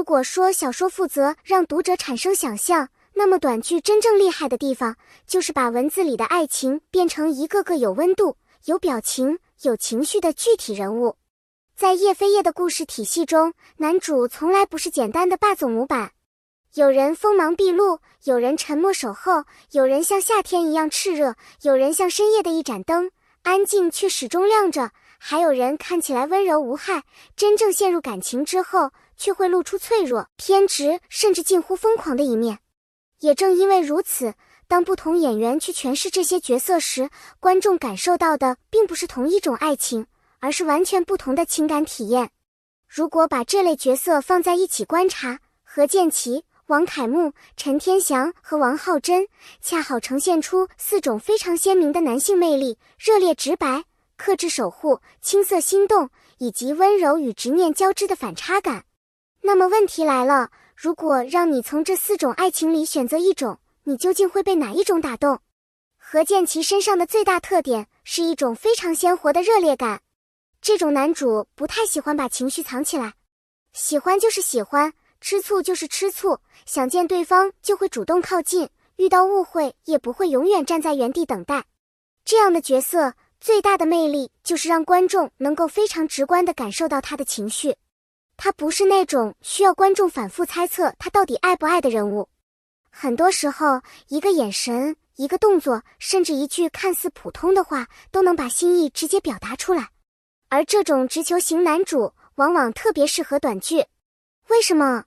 如果说小说负责让读者产生想象，那么短剧真正厉害的地方，就是把文字里的爱情变成一个个有温度、有表情、有情绪的具体人物。在叶飞叶的故事体系中，男主从来不是简单的霸总模板，有人锋芒毕露，有人沉默守候，有人像夏天一样炽热，有人像深夜的一盏灯，安静却始终亮着，还有人看起来温柔无害，真正陷入感情之后，却会露出脆弱、偏执，甚至近乎疯狂的一面。也正因为如此，当不同演员去诠释这些角色时，观众感受到的并不是同一种爱情，而是完全不同的情感体验。如果把这类角色放在一起观察，何建奇、王凯木、陈天祥和王浩真恰好呈现出4种非常鲜明的男性魅力：热烈直白、克制守护、青涩心动，以及温柔与执念交织的反差感。那么问题来了，如果让你从这4种爱情里选择一种，你究竟会被哪一种打动？何建奇身上的最大特点是一种非常鲜活的热烈感。这种男主不太喜欢把情绪藏起来，喜欢就是喜欢，吃醋就是吃醋，想见对方就会主动靠近，遇到误会也不会永远站在原地等待。这样的角色最大的魅力就是让观众能够非常直观地感受到他的情绪。他不是那种需要观众反复猜测他到底爱不爱的人物。很多时候，一个眼神、一个动作，甚至一句看似普通的话，都能把心意直接表达出来。而这种直球型男主往往特别适合短剧。为什么？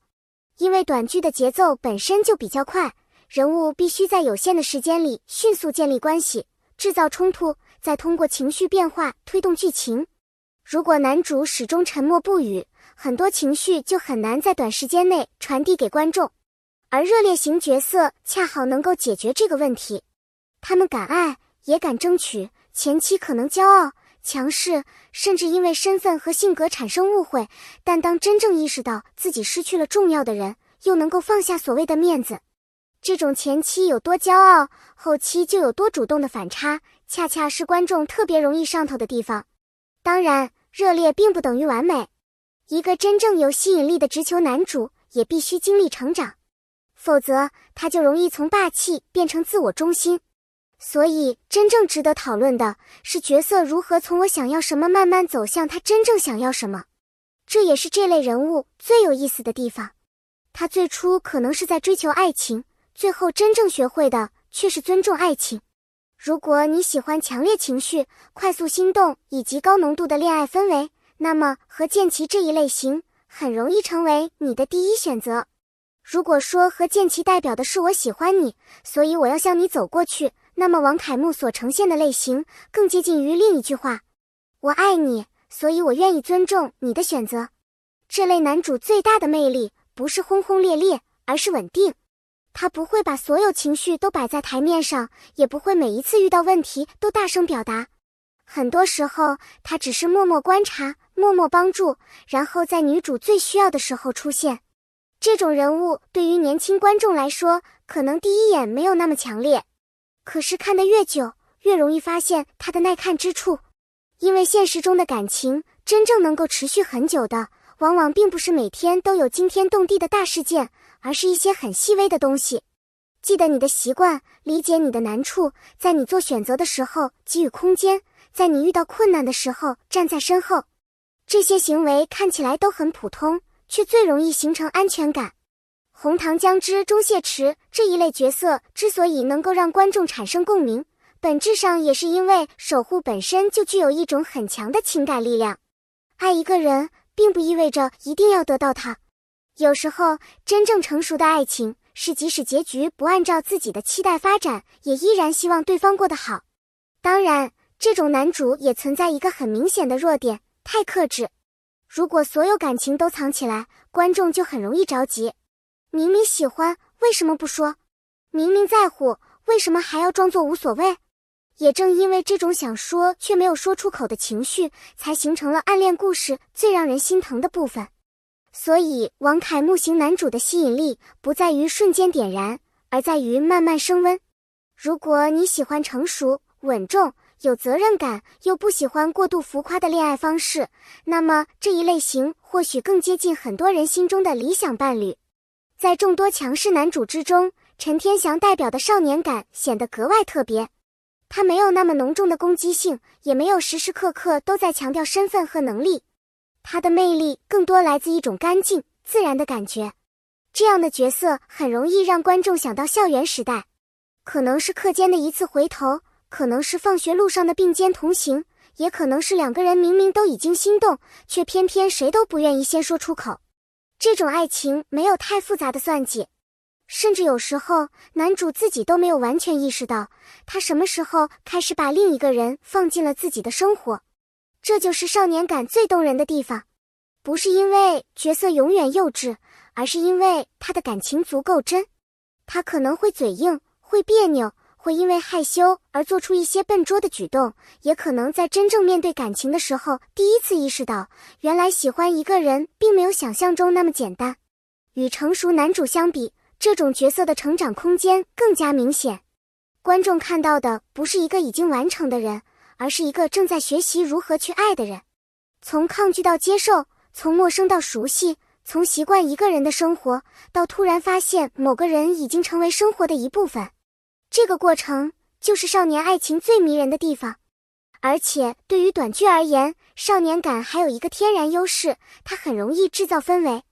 因为短剧的节奏本身就比较快，人物必须在有限的时间里迅速建立关系，制造冲突，再通过情绪变化推动剧情。如果男主始终沉默不语，很多情绪就很难在短时间内传递给观众。而热烈型角色恰好能够解决这个问题。他们敢爱，也敢争取，前期可能骄傲、强势，甚至因为身份和性格产生误会，但当真正意识到自己失去了重要的人，又能够放下所谓的面子。这种前期有多骄傲，后期就有多主动的反差，恰恰是观众特别容易上头的地方。当然，热烈并不等于完美。一个真正有吸引力的直球男主也必须经历成长，否则他就容易从霸气变成自我中心。所以真正值得讨论的是角色如何从我想要什么慢慢走向他真正想要什么。这也是这类人物最有意思的地方。他最初可能是在追求爱情，最后真正学会的却是尊重爱情。如果你喜欢强烈情绪、快速心动以及高浓度的恋爱氛围，那么何建奇这一类型很容易成为你的第一选择。如果说何建奇代表的是我喜欢你，所以我要向你走过去，那么王凯木所呈现的类型更接近于另一句话：我爱你，所以我愿意尊重你的选择。这类男主最大的魅力不是轰轰烈烈，而是稳定。他不会把所有情绪都摆在台面上，也不会每一次遇到问题都大声表达。很多时候，他只是默默观察，默默帮助，然后在女主最需要的时候出现。这种人物对于年轻观众来说，可能第一眼没有那么强烈，可是看得越久，越容易发现他的耐看之处。因为现实中的感情真正能够持续很久的，往往并不是每天都有惊天动地的大事件，而是一些很细微的东西。记得你的习惯，理解你的难处，在你做选择的时候给予空间，在你遇到困难的时候站在身后。这些行为看起来都很普通，却最容易形成安全感。红糖姜汁中谢池这一类角色之所以能够让观众产生共鸣，本质上也是因为守护本身就具有一种很强的情感力量。爱一个人并不意味着一定要得到他，有时候真正成熟的爱情是即使结局不按照自己的期待发展，也依然希望对方过得好。当然，这种男主也存在一个很明显的弱点，太克制。如果所有感情都藏起来，观众就很容易着急。明明喜欢，为什么不说？明明在乎，为什么还要装作无所谓？也正因为这种想说却没有说出口的情绪，才形成了暗恋故事最让人心疼的部分。所以王凯木型男主的吸引力不在于瞬间点燃，而在于慢慢升温。如果你喜欢成熟、稳重、有责任感又不喜欢过度浮夸的恋爱方式，那么这一类型或许更接近很多人心中的理想伴侣。在众多强势男主之中，陈天祥代表的少年感显得格外特别。他没有那么浓重的攻击性，也没有时时刻刻都在强调身份和能力。他的魅力更多来自一种干净、自然的感觉。这样的角色很容易让观众想到校园时代，可能是课间的一次回头，可能是放学路上的并肩同行，也可能是两个人明明都已经心动，却偏偏谁都不愿意先说出口。这种爱情没有太复杂的算计，甚至有时候男主自己都没有完全意识到，他什么时候开始把另一个人放进了自己的生活。这就是少年感最动人的地方，不是因为角色永远幼稚，而是因为他的感情足够真。他可能会嘴硬，会别扭，会因为害羞而做出一些笨拙的举动，也可能在真正面对感情的时候，第一次意识到，原来喜欢一个人并没有想象中那么简单。与成熟男主相比，这种角色的成长空间更加明显。观众看到的不是一个已经完成的人，而是一个正在学习如何去爱的人。从抗拒到接受，从陌生到熟悉，从习惯一个人的生活，到突然发现某个人已经成为生活的一部分。这个过程就是少年爱情最迷人的地方。而且对于短剧而言，少年感还有一个天然优势，它很容易制造氛围。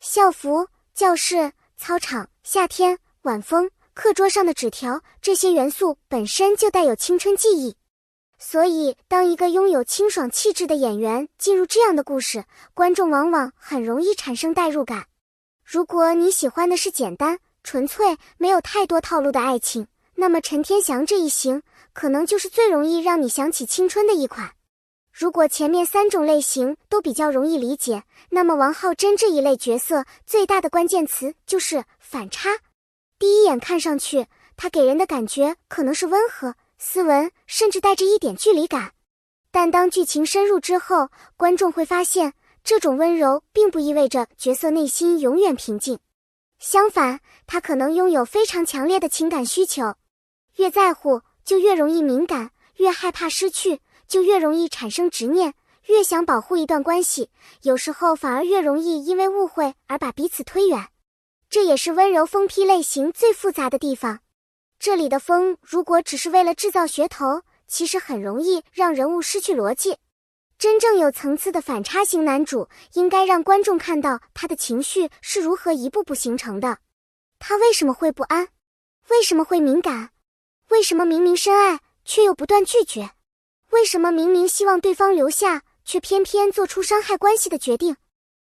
校服、教室、操场、夏天、晚风、课桌上的纸条，这些元素本身就带有青春记忆。所以当一个拥有清爽气质的演员进入这样的故事，观众往往很容易产生代入感。如果你喜欢的是简单、纯粹、没有太多套路的爱情，那么陈天祥这一型可能就是最容易让你想起青春的一款。如果前面三种类型都比较容易理解，那么王浩真这一类角色最大的关键词就是反差。第一眼看上去，他给人的感觉可能是温和、斯文，甚至带着一点距离感。但当剧情深入之后，观众会发现，这种温柔并不意味着角色内心永远平静。相反，他可能拥有非常强烈的情感需求。越在乎，就越容易敏感；越害怕失去，就越容易产生执念；越想保护一段关系，有时候反而越容易因为误会而把彼此推远。这也是温柔疯批类型最复杂的地方。这里的疯如果只是为了制造噱头，其实很容易让人物失去逻辑。真正有层次的反差型男主，应该让观众看到他的情绪是如何一步步形成的。他为什么会不安？为什么会敏感？为什么明明深爱，却又不断拒绝？为什么明明希望对方留下，却偏偏做出伤害关系的决定？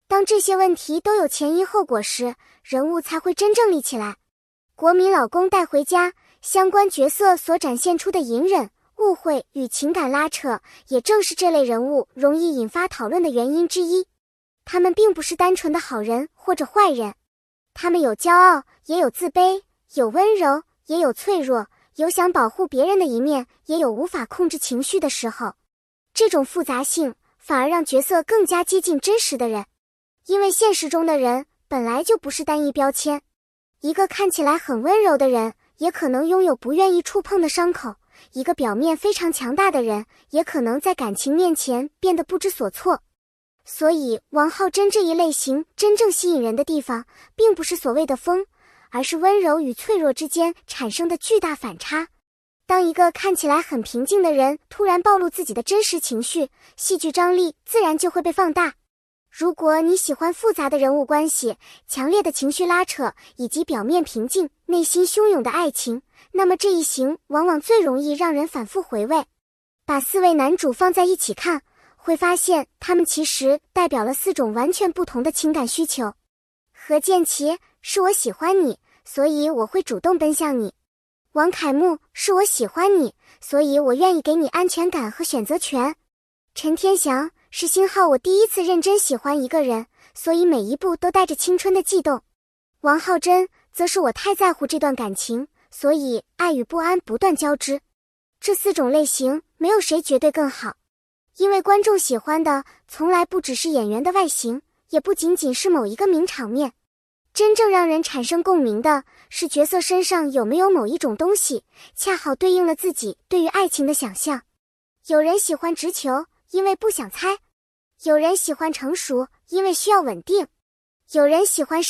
当这些问题都有前因后果时，人物才会真正立起来。国民老公带回家，相关角色所展现出的隐忍、误会与情感拉扯，也正是这类人物容易引发讨论的原因之一。他们并不是单纯的好人或者坏人，他们有骄傲，也有自卑，有温柔，也有脆弱，有想保护别人的一面，也有无法控制情绪的时候。这种复杂性反而让角色更加接近真实的人，因为现实中的人本来就不是单一标签。一个看起来很温柔的人，也可能拥有不愿意触碰的伤口；一个表面非常强大的人，也可能在感情面前变得不知所措。所以王浩真这一类型真正吸引人的地方，并不是所谓的疯，而是温柔与脆弱之间产生的巨大反差。当一个看起来很平静的人突然暴露自己的真实情绪，戏剧张力自然就会被放大。如果你喜欢复杂的人物关系、强烈的情绪拉扯，以及表面平静、内心汹涌的爱情，那么这一型往往最容易让人反复回味。把4位男主放在一起看，会发现他们其实代表了4种完全不同的情感需求。何建奇是我喜欢你，所以我会主动奔向你。王凯木是我喜欢你，所以我愿意给你安全感和选择权。陈天祥是星浩我第一次认真喜欢一个人，所以每一步都带着青春的悸动。王浩真则是我太在乎这段感情，所以爱与不安不断交织。这4种类型没有谁绝对更好，因为观众喜欢的从来不只是演员的外形，也不仅仅是某一个名场面。真正让人产生共鸣的是角色身上有没有某一种东西，恰好对应了自己对于爱情的想象。有人喜欢直球，因为不想猜；有人喜欢成熟，因为需要稳定；有人喜欢